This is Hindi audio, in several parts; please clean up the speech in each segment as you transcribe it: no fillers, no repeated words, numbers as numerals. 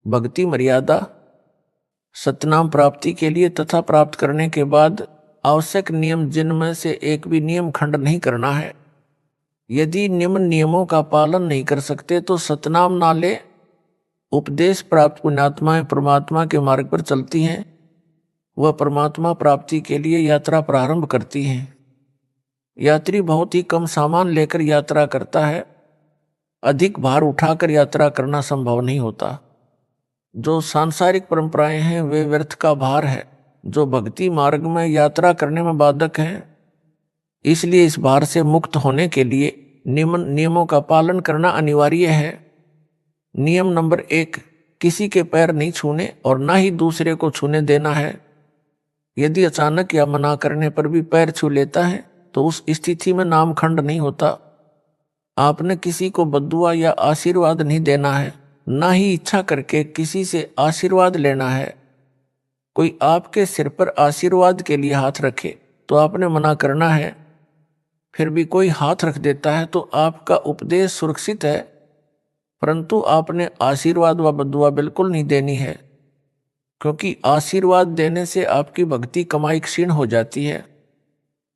भक्ति मर्यादा सतनाम प्राप्ति के लिए तथा प्राप्त करने के बाद आवश्यक नियम जिनमें से एक भी नियम खंड नहीं करना है। यदि निम्न नियमों का पालन नहीं कर सकते तो सतनाम ना ले। उपदेश प्राप्त पुण्यात्माएं परमात्मा के मार्ग पर चलती हैं, वह परमात्मा प्राप्ति के लिए यात्रा प्रारंभ करती हैं। यात्री बहुत ही कम सामान लेकर यात्रा करता है, अधिक भार उठाकर यात्रा करना संभव नहीं होता। जो सांसारिक परंपराएं हैं वे व्यर्थ का भार है, जो भक्ति मार्ग में यात्रा करने में बाधक है। इसलिए इस भार से मुक्त होने के लिए नियमों का पालन करना अनिवार्य है। नियम नंबर 1, किसी के पैर नहीं छूने और ना ही दूसरे को छूने देना है। यदि अचानक या मना करने पर भी पैर छू लेता है तो उस स्थिति में नामखंड नहीं होता। आपने किसी को बद्दुआ या आशीर्वाद नहीं देना है, ना ही इच्छा करके किसी से आशीर्वाद लेना है। कोई आपके सिर पर आशीर्वाद के लिए हाथ रखे तो आपने मना करना है। फिर भी कोई हाथ रख देता है तो आपका उपदेश सुरक्षित है, परंतु आपने आशीर्वाद व बद्दुआ बिल्कुल नहीं देनी है, क्योंकि आशीर्वाद देने से आपकी भक्ति कमाई क्षीण हो जाती है।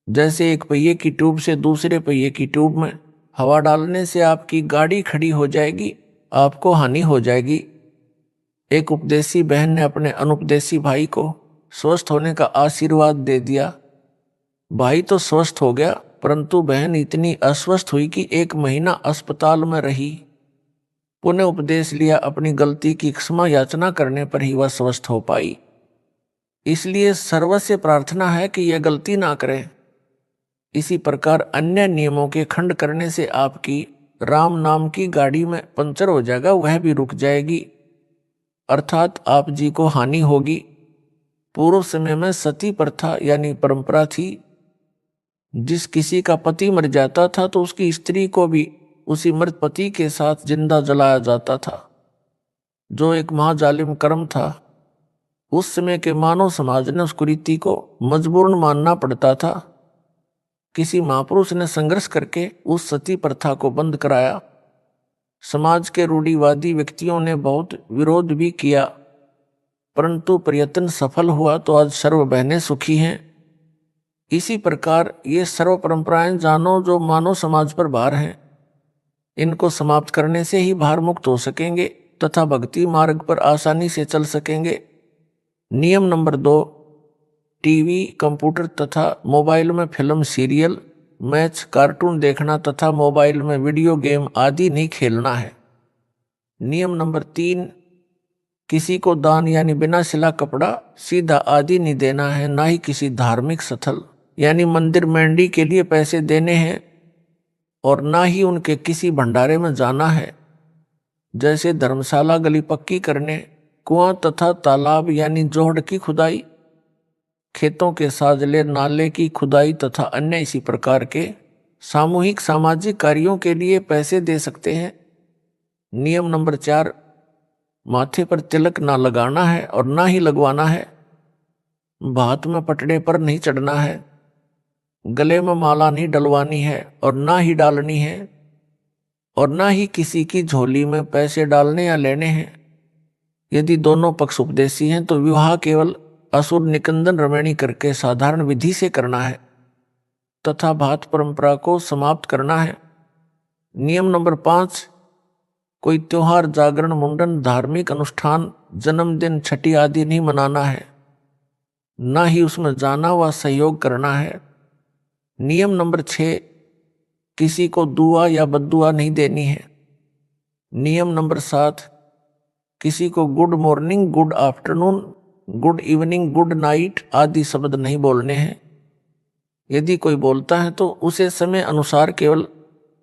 जैसे एक पहिए की ट्यूब से दूसरे पहिए की ट्यूब में हवा डालने से आपकी गाड़ी खड़ी हो जाएगी, आपको हानि हो जाएगी। एक उपदेशी बहन ने अपने अनुपदेशी भाई को स्वस्थ होने का आशीर्वाद दे दिया। भाई तो स्वस्थ हो गया, परंतु बहन इतनी अस्वस्थ हुई कि 1 महीना अस्पताल में रही। पुनः उपदेश लिया, अपनी गलती की क्षमा याचना करने पर ही वह स्वस्थ हो पाई। इसलिए सर्वस्य प्रार्थना है कि यह गलती ना करें। इसी प्रकार अन्य नियमों के खंड करने से आपकी राम नाम की गाड़ी में पंचर हो जाएगा, वह भी रुक जाएगी, अर्थात आप जी को हानि होगी। पूर्व समय में सती प्रथा यानी परंपरा थी। जिस किसी का पति मर जाता था तो उसकी स्त्री को भी उसी मृत पति के साथ जिंदा जलाया जाता था, जो एक महाजालिम कर्म था। उस समय के मानव समाज ने उस कुरीति को मजबूरन मानना पड़ता था। किसी महापुरुष ने संघर्ष करके उस सती प्रथा को बंद कराया। समाज के रूढ़िवादी व्यक्तियों ने बहुत विरोध भी किया, परंतु प्रयत्न सफल हुआ तो आज सर्व बहनें सुखी हैं। इसी प्रकार ये सर्व परंपराएं जानो जो मानव समाज पर भार हैं, इनको समाप्त करने से ही भार मुक्त हो सकेंगे तथा भक्ति मार्ग पर आसानी से चल सकेंगे। नियम नंबर 2, टीवी, कंप्यूटर तथा मोबाइल में फिल्म, सीरियल, मैच, कार्टून देखना तथा मोबाइल में वीडियो गेम आदि नहीं खेलना है। नियम नंबर 3, किसी को दान यानी बिना सिला कपड़ा, सीधा आदि नहीं देना है, ना ही किसी धार्मिक स्थल यानी मंदिर मंडी के लिए पैसे देने हैं, और ना ही उनके किसी भंडारे में जाना है। जैसे धर्मशाला गली पक्की करने, कुआं तथा तालाब यानी जोहड़ की खुदाई, खेतों के साजले, नाले की खुदाई तथा अन्य इसी प्रकार के सामूहिक सामाजिक कार्यों के लिए पैसे दे सकते हैं। नियम नंबर 4, माथे पर तिलक ना लगाना है और ना ही लगवाना है। भात में पटड़े पर नहीं चढ़ना है। गले में माला नहीं डलवानी है और ना ही डालनी है, और ना ही किसी की झोली में पैसे डालने या लेने हैं। यदि दोनों पक्ष उपदेशी हैं तो विवाह केवल असुर निकंदन रमणी करके साधारण विधि से करना है तथा भात परंपरा को समाप्त करना है। नियम नंबर 5, कोई त्योहार, जागरण, मुंडन, धार्मिक अनुष्ठान, जन्मदिन, छठी आदि नहीं मनाना है, ना ही उसमें जाना व सहयोग करना है। नियम नंबर 6, किसी को दुआ या बद्दुआ नहीं देनी है। नियम नंबर 7, किसी को good morning, good afternoon, good evening, good night आदि शब्द नहीं बोलने हैं। यदि कोई बोलता है तो उसे समय अनुसार केवल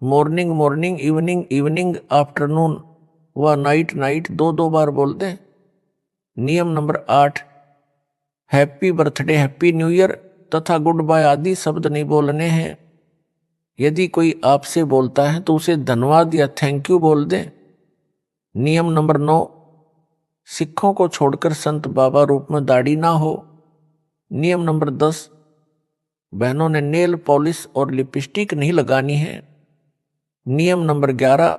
morning morning, evening evening, afternoon व नाइट नाइट 2-2 बार बोल दें। नियम number 8, happy birthday, happy new year तथा गुड बाय आदि शब्द नहीं बोलने हैं। यदि कोई आपसे बोलता है तो उसे धन्यवाद या थैंक यू बोल दें। नियम नंबर 9, सिखों को छोड़कर संत बाबा रूप में दाढ़ी ना हो। नियम नंबर 10, बहनों ने नेल पॉलिश और लिपस्टिक नहीं लगानी है। नियम नंबर 11,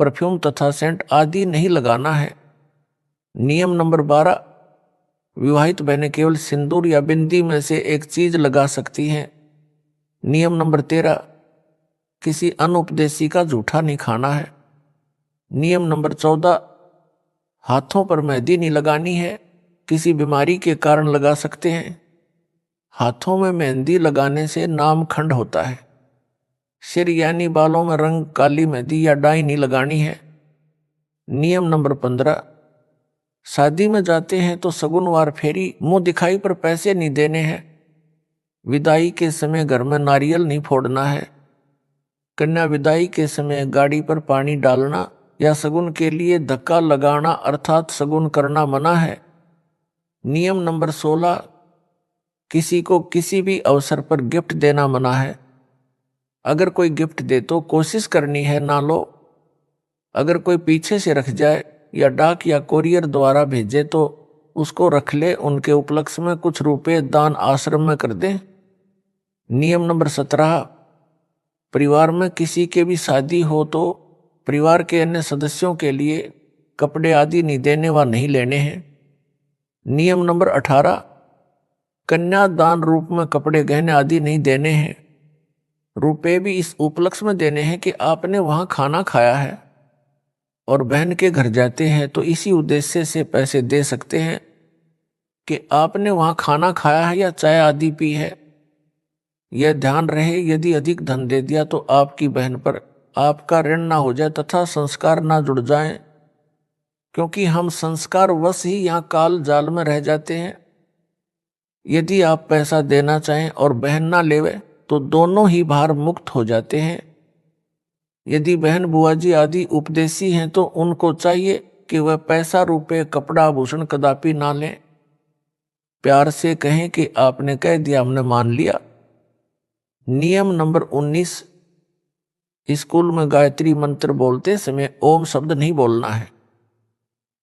परफ्यूम तथा सेंट आदि नहीं लगाना है। नियम नंबर 12, विवाहित बहनें केवल सिंदूर या बिंदी में से एक चीज लगा सकती हैं। नियम नंबर 13, किसी अनुपदेशी का जूठा नहीं खाना है। नियम नंबर 14, हाथों पर मेहंदी नहीं लगानी है, किसी बीमारी के कारण लगा सकते हैं। हाथों में मेहंदी लगाने से नामखंड होता है। सिर यानी बालों में रंग काली मेहंदी या डाई नहीं लगानी है। नियम नंबर 15, शादी में जाते हैं तो सगुनवार फेरी मुंह दिखाई पर पैसे नहीं देने हैं। विदाई के समय घर में नारियल नहीं फोड़ना है। कन्या विदाई के समय गाड़ी पर पानी डालना या शगुन के लिए धक्का लगाना अर्थात शगुन करना मना है। नियम नंबर 16, किसी को किसी भी अवसर पर गिफ्ट देना मना है। अगर कोई गिफ्ट दे तो कोशिश करनी है ना लो। अगर कोई पीछे से रख जाए या डाक या कोरियर द्वारा भेजे तो उसको रख ले, उनके उपलक्ष्य में कुछ रुपए दान आश्रम में कर दें। नियम नंबर 17, परिवार में किसी के भी शादी हो तो परिवार के अन्य सदस्यों के लिए कपड़े आदि नहीं देने व नहीं लेने हैं। नियम नंबर 18, कन्यादान रूप में कपड़े गहने आदि नहीं देने हैं। रुपए भी इस उपलक्ष्य में देने हैं कि आपने वहां खाना खाया है और बहन के घर जाते हैं तो इसी उद्देश्य से पैसे दे सकते हैं कि आपने वहां खाना खाया है या चाय आदि पी है। यह ध्यान रहे, यदि अधिक धन दे दिया तो आपकी बहन पर आपका ऋण ना हो जाए तथा संस्कार ना जुड़ जाएं, क्योंकि हम संस्कार वश ही यहाँ काल जाल में रह जाते हैं। यदि आप पैसा देना चाहें और बहन ना लेवे तो दोनों ही भार मुक्त हो जाते हैं। यदि बहन बुआ जी आदि उपदेशी हैं तो उनको चाहिए कि वह पैसा रुपए कपड़ा आभूषण कदापि ना लें। प्यार से कहें कि आपने कह दिया, हमने मान लिया। नियम नंबर 19, स्कूल में गायत्री मंत्र बोलते समय ओम शब्द नहीं बोलना है,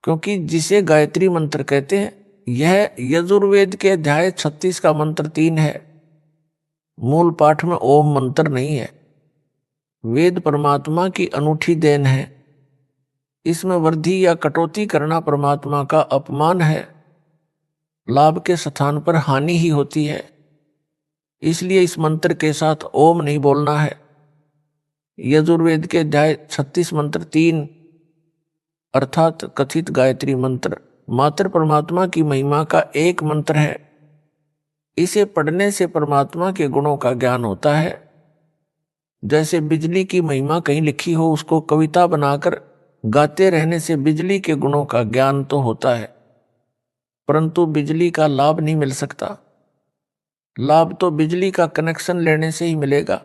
क्योंकि जिसे गायत्री मंत्र कहते हैं यह यजुर्वेद के अध्याय 36 का मंत्र 3 है। मूल पाठ में ओम मंत्र नहीं है। वेद परमात्मा की अनूठी देन है, इसमें वृद्धि या कटौती करना परमात्मा का अपमान है। लाभ के स्थान पर हानि ही होती है, इसलिए इस मंत्र के साथ ओम नहीं बोलना है। यजुर्वेद के अध्याय 36 मंत्र 3 अर्थात कथित गायत्री मंत्र मात्र परमात्मा की महिमा का एक मंत्र है। इसे पढ़ने से परमात्मा के गुणों का ज्ञान होता है। जैसे बिजली की महिमा कहीं लिखी हो, उसको कविता बनाकर गाते रहने से बिजली के गुणों का ज्ञान तो होता है, परंतु बिजली का लाभ नहीं मिल सकता। लाभ तो बिजली का कनेक्शन लेने से ही मिलेगा।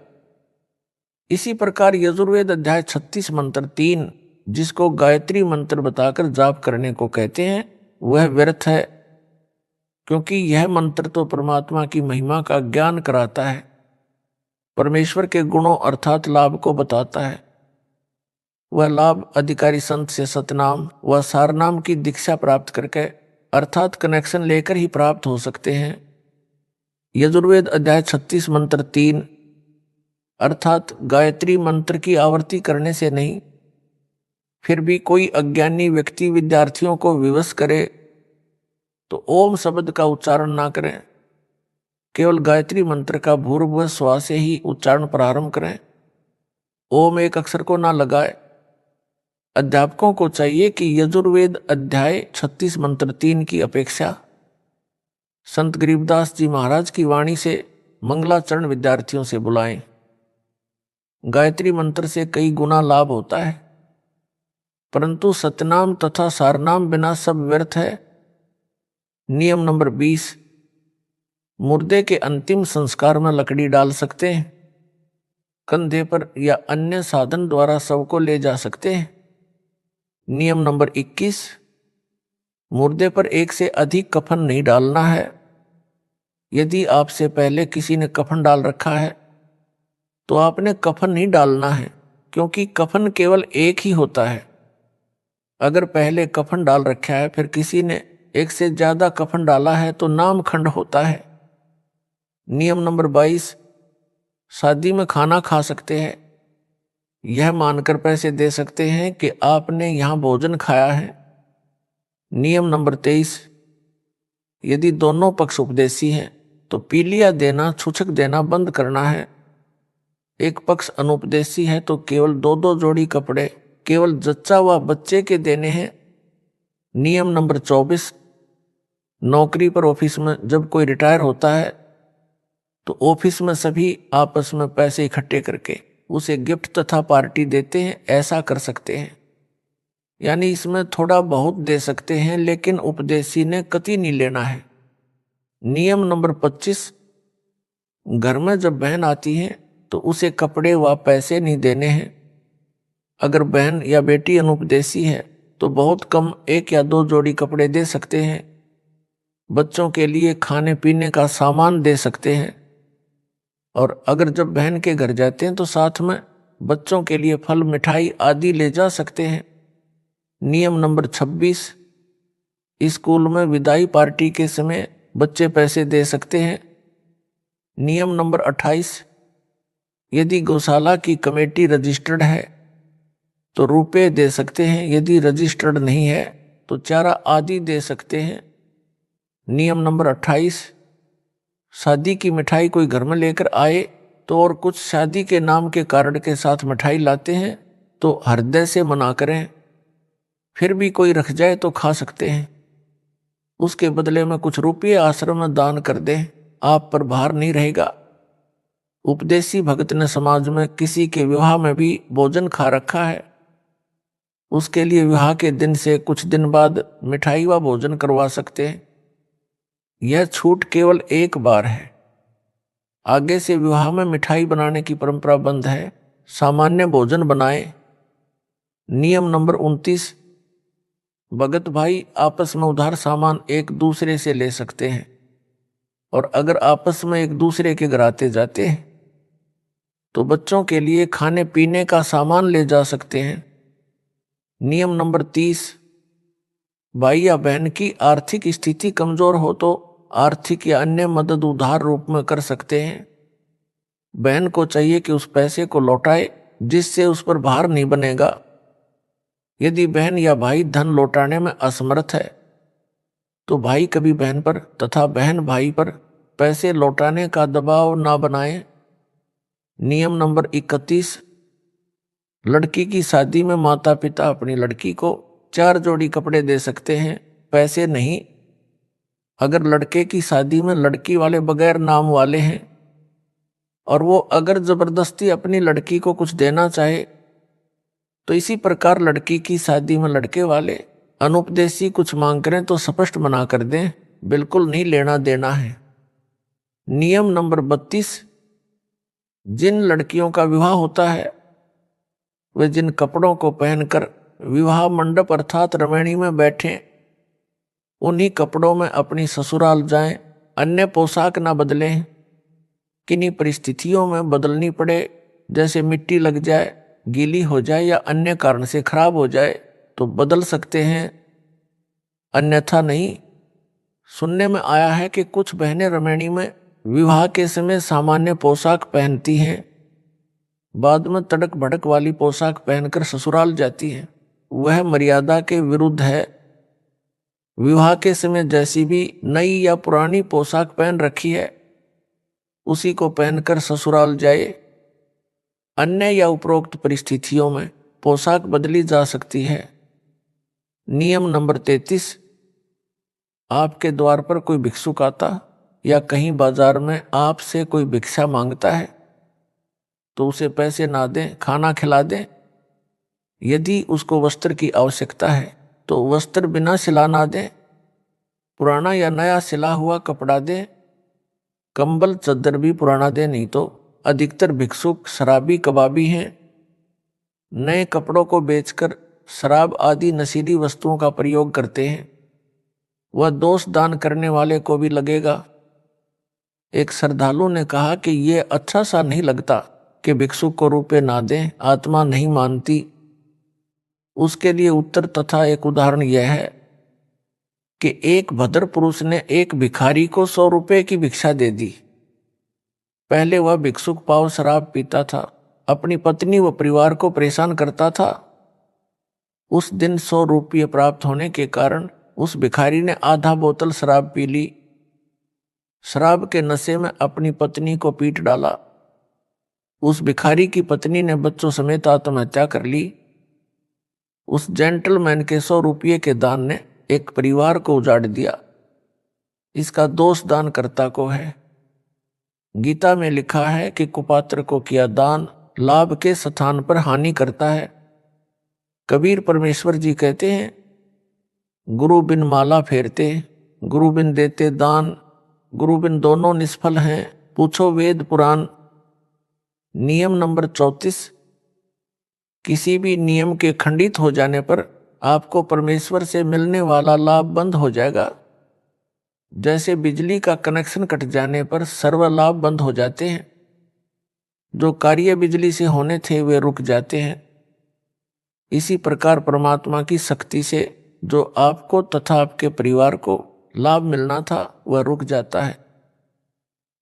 इसी प्रकार यजुर्वेद अध्याय 36 मंत्र 3 जिसको गायत्री मंत्र बताकर जाप करने को कहते हैं वह व्यर्थ है, क्योंकि यह मंत्र तो परमात्मा की महिमा का ज्ञान कराता है, परमेश्वर के गुणों अर्थात लाभ को बताता है। वह लाभ अधिकारी संत से सतनाम व सारनाम की दीक्षा प्राप्त करके अर्थात कनेक्शन लेकर ही प्राप्त हो सकते हैं। यजुर्वेद अध्याय 36 मंत्र 3 अर्थात गायत्री मंत्र की आवृत्ति करने से नहीं। फिर भी कोई अज्ञानी व्यक्ति विद्यार्थियों को विवश करे तो ओम शब्द का उच्चारण ना करें, केवल गायत्री मंत्र का भूर्भुव स्वा से ही उच्चारण प्रारंभ करें। ओम एक अक्षर को ना लगाए। अध्यापकों को चाहिए कि यजुर्वेद अध्याय 36 मंत्र 3 की अपेक्षा संत गरीबदास जी महाराज की वाणी से मंगलाचरण विद्यार्थियों से बुलाएं। गायत्री मंत्र से कई गुना लाभ होता है, परंतु सतनाम तथा सारनाम बिना सब व्यर्थ है। नियम नंबर 20, मुर्दे के अंतिम संस्कार में लकड़ी डाल सकते हैं, कंधे पर या अन्य साधन द्वारा शव को ले जा सकते हैं। नियम नंबर 21, मुर्दे पर एक से अधिक कफन नहीं डालना है। यदि आपसे पहले किसी ने कफन डाल रखा है तो आपने कफन नहीं डालना है, क्योंकि कफन केवल एक ही होता है। अगर पहले कफन डाल रखा है फिर किसी ने एक से ज्यादा कफन डाला है तो नाम खंड होता है। नियम नंबर 22, शादी में खाना खा सकते हैं, यह मानकर पैसे दे सकते हैं कि आपने यहां भोजन खाया है। नियम नंबर 23, यदि दोनों पक्ष उपदेशी हैं तो पीलिया देना, छूछक देना बंद करना है। एक पक्ष अनुपदेशी है तो केवल 2-2 जोड़ी कपड़े केवल जच्चा व बच्चे के देने हैं। नियम नंबर 24, नौकरी पर ऑफिस में जब कोई रिटायर होता है तो ऑफिस में सभी आपस में पैसे इकट्ठे करके उसे गिफ्ट तथा पार्टी देते हैं। ऐसा कर सकते हैं, यानी इसमें थोड़ा बहुत दे सकते हैं, लेकिन उपदेशी ने कतई नहीं लेना है। नियम नंबर 25, घर में जब बहन आती है तो उसे कपड़े व पैसे नहीं देने हैं। अगर बहन या बेटी अनुपदेशी है तो बहुत कम 1 या 2 जोड़ी कपड़े दे सकते हैं। बच्चों के लिए खाने पीने का सामान दे सकते हैं, और अगर जब बहन के घर जाते हैं तो साथ में बच्चों के लिए फल, मिठाई आदि ले जा सकते हैं। नियम नंबर 26, स्कूल में विदाई पार्टी के समय बच्चे पैसे दे सकते हैं। नियम नंबर 28, यदि गौशाला की कमेटी रजिस्टर्ड है तो रुपए दे सकते हैं, यदि रजिस्टर्ड नहीं है तो चारा आदि दे सकते हैं। नियम नंबर 28, शादी की मिठाई कोई घर में लेकर आए तो और कुछ शादी के नाम के कार्ड के साथ मिठाई लाते हैं तो हृदय से मना करें। फिर भी कोई रख जाए तो खा सकते हैं, उसके बदले में कुछ रुपये आश्रम में दान कर दें, आप पर भार नहीं रहेगा। उपदेशी भगत ने समाज में किसी के विवाह में भी भोजन खा रखा है, उसके लिए विवाह के दिन से कुछ दिन बाद मिठाई व भोजन करवा सकते हैं। यह छूट केवल एक बार है, आगे से विवाह में मिठाई बनाने की परंपरा बंद है, सामान्य भोजन बनाएं। नियम नंबर 29, भगत भाई आपस में उधार सामान एक दूसरे से ले सकते हैं, और अगर आपस में एक दूसरे के घर आते जाते हैं तो बच्चों के लिए खाने पीने का सामान ले जा सकते हैं। नियम नंबर 30, भाई या बहन की आर्थिक स्थिति कमजोर हो तो आर्थिक या अन्य मदद उधार रूप में कर सकते हैं। बहन को चाहिए कि उस पैसे को लौटाए, जिससे उस पर भार नहीं बनेगा। यदि बहन या भाई धन लौटाने में असमर्थ है तो भाई कभी बहन पर तथा बहन भाई पर पैसे लौटाने का दबाव ना बनाए। नियम नंबर 31, लड़की की शादी में माता पिता अपनी लड़की को 4 जोड़ी कपड़े दे सकते हैं, पैसे नहीं। अगर लड़के की शादी में लड़की वाले बगैर नाम वाले हैं और वो अगर जबरदस्ती अपनी लड़की को कुछ देना चाहे तो इसी प्रकार लड़की की शादी में लड़के वाले अनुपदेशी कुछ मांग करें तो स्पष्ट मना कर दें, बिल्कुल नहीं लेना देना है। नियम नंबर 32, जिन लड़कियों का विवाह होता है वे जिन कपड़ों को पहनकर विवाह मंडप अर्थात रमणी में बैठें उन्हीं कपड़ों में अपनी ससुराल जाएं, अन्य पोशाक ना बदलें। किन्हीं परिस्थितियों में बदलनी पड़े, जैसे मिट्टी लग जाए, गीली हो जाए या अन्य कारण से खराब हो जाए तो बदल सकते हैं, अन्यथा नहीं। सुनने में आया है कि कुछ बहनें रमणी में विवाह के समय सामान्य पोशाक पहनती हैं, बाद में तड़क भड़क वाली पोशाक पहनकर ससुराल जाती हैं। वह मर्यादा के विरुद्ध है। विवाह के समय जैसी भी नई या पुरानी पोशाक पहन रखी है उसी को पहनकर ससुराल जाए। अन्य या उपरोक्त परिस्थितियों में पोशाक बदली जा सकती है। नियम नंबर 33, आपके द्वार पर कोई भिक्षुक आता या कहीं बाजार में आपसे कोई भिक्षा मांगता है तो उसे पैसे ना दें, खाना खिला दें। यदि उसको वस्त्र की आवश्यकता है तो वस्त्र बिना सिला ना दें, पुराना या नया सिला हुआ कपड़ा दें। कंबल चद्दर भी पुराना दें, नहीं तो अधिकतर भिक्षुक शराबी कबाबी हैं। नए कपड़ों को बेचकर शराब आदि नशीली वस्तुओं का प्रयोग करते हैं, वह दोष दान करने वाले को भी लगेगा। एक श्रद्धालु ने कहा कि ये अच्छा सा नहीं लगता कि भिक्षुक को रुपए ना दें, आत्मा नहीं मानती। उसके लिए उत्तर तथा एक उदाहरण यह है कि एक भद्र पुरुष ने एक भिखारी को 100 रुपए की भिक्षा दे दी। पहले वह भिक्षुक पाव शराब पीता था, अपनी पत्नी व परिवार को परेशान करता था। उस दिन 100 रुपये प्राप्त होने के कारण उस भिखारी ने आधा बोतल शराब पी ली। शराब के नशे में अपनी पत्नी को पीट डाला। उस भिखारी की पत्नी ने बच्चों समेत आत्महत्या कर ली। उस जेंटलमैन के 100 रुपये के दान ने एक परिवार को उजाड़ दिया। इसका दोष दानकर्ता को है। गीता में लिखा है कि कुपात्र को किया दान लाभ के स्थान पर हानि करता है। कबीर परमेश्वर जी कहते हैं, गुरु बिन माला फेरते, गुरु बिन देते दान, गुरु बिन दोनों निष्फल हैं, पूछो वेद पुराण। नियम नंबर 34, किसी भी नियम के खंडित हो जाने पर आपको परमेश्वर से मिलने वाला लाभ बंद हो जाएगा। जैसे बिजली का कनेक्शन कट जाने पर सर्व लाभ बंद हो जाते हैं, जो कार्य बिजली से होने थे वे रुक जाते हैं। इसी प्रकार परमात्मा की शक्ति से जो आपको तथा आपके परिवार को लाभ मिलना था वह रुक जाता है।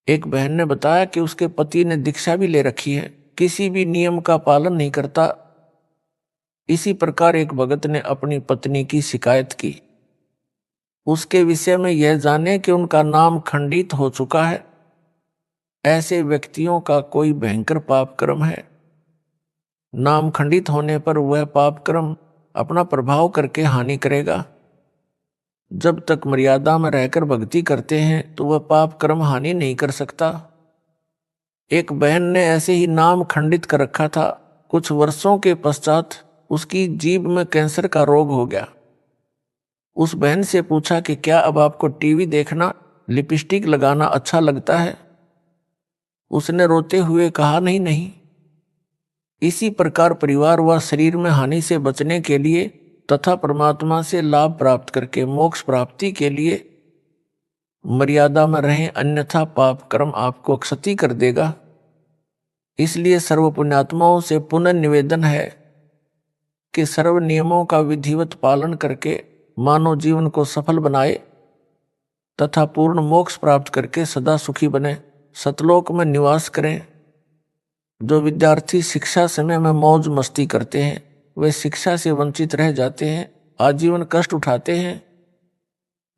एक बहन ने बताया कि उसके पति ने दीक्षा भी ले रखी है, किसी भी नियम का पालन नहीं करता। इसी प्रकार एक भगत ने अपनी पत्नी की शिकायत की। उसके विषय में यह जाने कि उनका नाम खंडित हो चुका है। ऐसे व्यक्तियों का कोई भयंकर पाप कर्म है। नाम खंडित होने पर वह पाप कर्म अपना प्रभाव करके हानि करेगा। जब तक मर्यादा में रहकर भक्ति करते हैं तो वह पाप कर्म हानि नहीं कर सकता। एक बहन ने ऐसे ही नाम खंडित कर रखा था। कुछ वर्षों के पश्चात उसकी जीभ में कैंसर का रोग हो गया। उस बहन से पूछा कि क्या अब आपको टीवी देखना, लिपस्टिक लगाना अच्छा लगता है? उसने रोते हुए कहा, नहीं नहीं। इसी प्रकार परिवार व शरीर में हानि से बचने के लिए तथा परमात्मा से लाभ प्राप्त करके मोक्ष प्राप्ति के लिए मर्यादा में रहें, अन्यथा पाप कर्म आपको क्षति कर देगा। इसलिए सर्व पुण्यात्माओं से पुनः निवेदन है कि सर्व नियमों का विधिवत पालन करके मानव जीवन को सफल बनाए तथा पूर्ण मोक्ष प्राप्त करके सदा सुखी बने, सतलोक में निवास करें। जो विद्यार्थी शिक्षा समय में मौज मस्ती करते हैं वे शिक्षा से वंचित रह जाते हैं, आजीवन कष्ट उठाते हैं।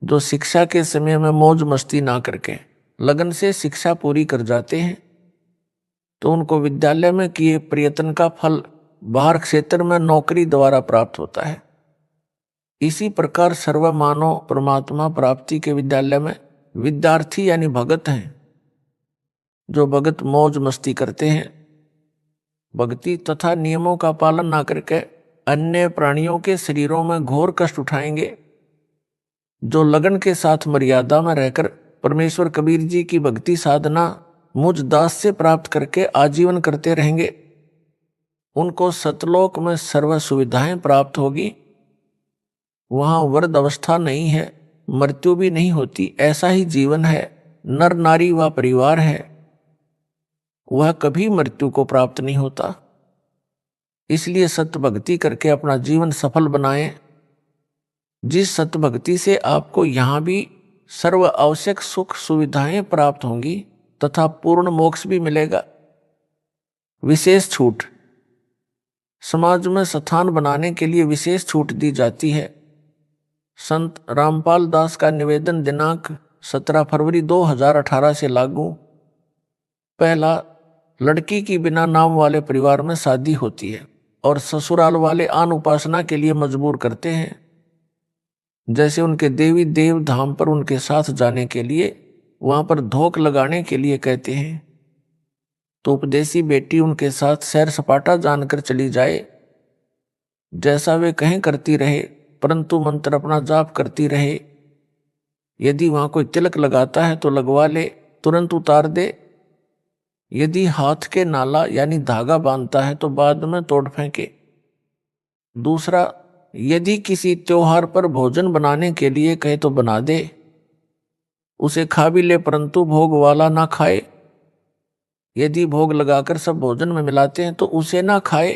जो शिक्षा के समय में मौज मस्ती ना करके लगन से शिक्षा पूरी कर जाते हैं तो उनको विद्यालय में किए प्रयत्न का फल बाहर क्षेत्र में नौकरी द्वारा प्राप्त होता है। इसी प्रकार सर्व मानव परमात्मा प्राप्ति के विद्यालय में विद्यार्थी यानी भगत हैं। जो भगत मौज मस्ती करते हैं, भक्ति तथा नियमों का पालन ना करके अन्य प्राणियों के शरीरों में घोर कष्ट उठाएंगे। जो लगन के साथ मर्यादा में रहकर परमेश्वर कबीर जी की भक्ति साधना मुझ दास से प्राप्त करके आजीवन करते रहेंगे, उनको सतलोक में सर्व सुविधाएं प्राप्त होगी। वहां वृद्ध अवस्था नहीं है, मृत्यु भी नहीं होती, ऐसा ही जीवन है। नर नारी व परिवार है, वह कभी मृत्यु को प्राप्त नहीं होता। इसलिए सत्य भक्ति करके अपना जीवन सफल बनाएं। जिस सत्य भक्ति से आपको यहाँ भी सर्व आवश्यक सुख सुविधाएं प्राप्त होंगी तथा पूर्ण मोक्ष भी मिलेगा। विशेष छूट, समाज में स्थान बनाने के लिए विशेष छूट दी जाती है। संत रामपाल दास का निवेदन दिनांक 17 फरवरी 2018 से लागू। पहला, लड़की की बिना नाम वाले परिवार में शादी होती है और ससुराल वाले आन उपासना के लिए मजबूर करते हैं। जैसे उनके देवी देव धाम पर उनके साथ जाने के लिए, वहां पर धोख लगाने के लिए कहते हैं, तो उपदेशी बेटी उनके साथ सैर सपाटा जानकर चली जाए। जैसा वे कहें करती रहे, परंतु मंत्र अपना जाप करती रहे। यदि वहां कोई तिलक लगाता है तो लगवा ले, तुरंत उतार दे। यदि हाथ के नाला यानी धागा बांधता है तो बाद में तोड़ फेंके। दूसरा, यदि किसी त्योहार पर भोजन बनाने के लिए कहे तो बना दे, उसे खा भी ले, परंतु भोग वाला ना खाए। यदि भोग लगाकर सब भोजन में मिलाते हैं तो उसे ना खाए,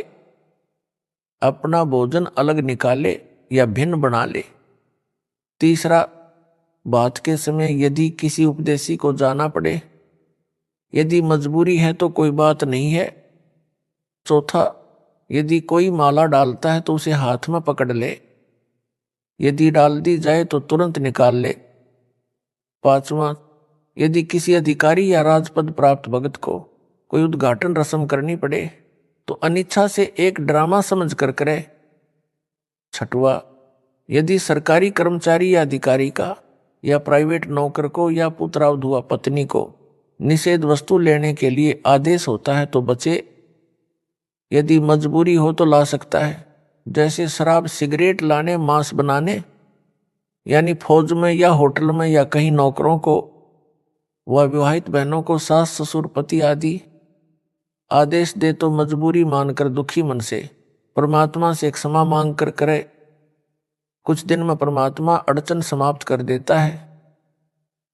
अपना भोजन अलग निकाले या भिन्न बना ले। तीसरा, बात के समय यदि किसी उपदेशी को जाना पड़े, यदि मजबूरी है तो कोई बात नहीं है। चौथा, यदि कोई माला डालता है तो उसे हाथ में पकड़ ले। यदि डाल दी जाए तो तुरंत निकाल ले। 5वां, यदि किसी अधिकारी या राजपद प्राप्त भगत को कोई उद्घाटन रस्म करनी पड़े तो अनिच्छा से एक ड्रामा समझ कर करे। 6वां, यदि सरकारी कर्मचारी या अधिकारी का या प्राइवेट नौकर को या पुत्रावधुआ पत्नी को निषेध वस्तु लेने के लिए आदेश होता है तो बचे। यदि मजबूरी हो तो ला सकता है, जैसे शराब, सिगरेट लाने, मांस बनाने, यानी फौज में या होटल में या कहीं नौकरों को व विवाहित बहनों को सास ससुर पति आदि आदेश दे तो मजबूरी मानकर दुखी मन से परमात्मा से क्षमा मांग कर करे। कुछ दिन में परमात्मा अड़चन समाप्त कर देता है।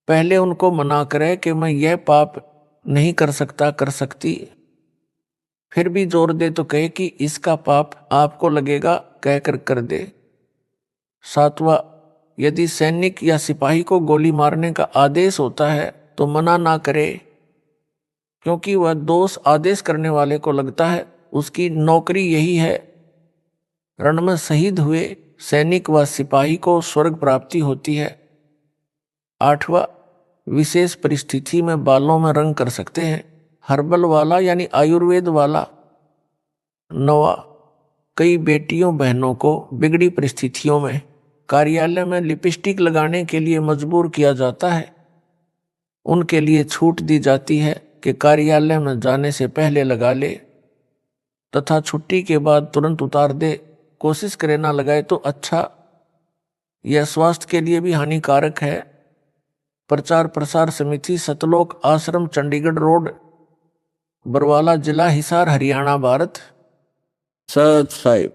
पहले उनको मना करे कि मैं यह पाप नहीं कर सकता, कर सकती, फिर भी जोर दे तो कहे कि इसका पाप आपको लगेगा, कहकर कर दे। 7वां, यदि सैनिक या सिपाही को गोली मारने का आदेश होता है तो मना ना करे, क्योंकि वह दोष आदेश करने वाले को लगता है, उसकी नौकरी यही है। रण में शहीद हुए सैनिक व सिपाही को स्वर्ग प्राप्ति होती है। 8वां, विशेष परिस्थिति में बालों में रंग कर सकते हैं, हर्बल वाला यानी आयुर्वेद वाला। 9वां, कई बेटियों बहनों को बिगड़ी परिस्थितियों में कार्यालय में लिपस्टिक लगाने के लिए मजबूर किया जाता है। उनके लिए छूट दी जाती है कि कार्यालय में जाने से पहले लगा ले तथा छुट्टी के बाद तुरंत उतार दे। कोशिश करे ना लगाए तो अच्छा। यह स्वास्थ्य के लिए भी हानिकारक है। प्रचार प्रसार समिति, सतलोक आश्रम, चंडीगढ़ रोड, बरवाला जिला, हिसार, हरियाणा, भारत। सत साहिब।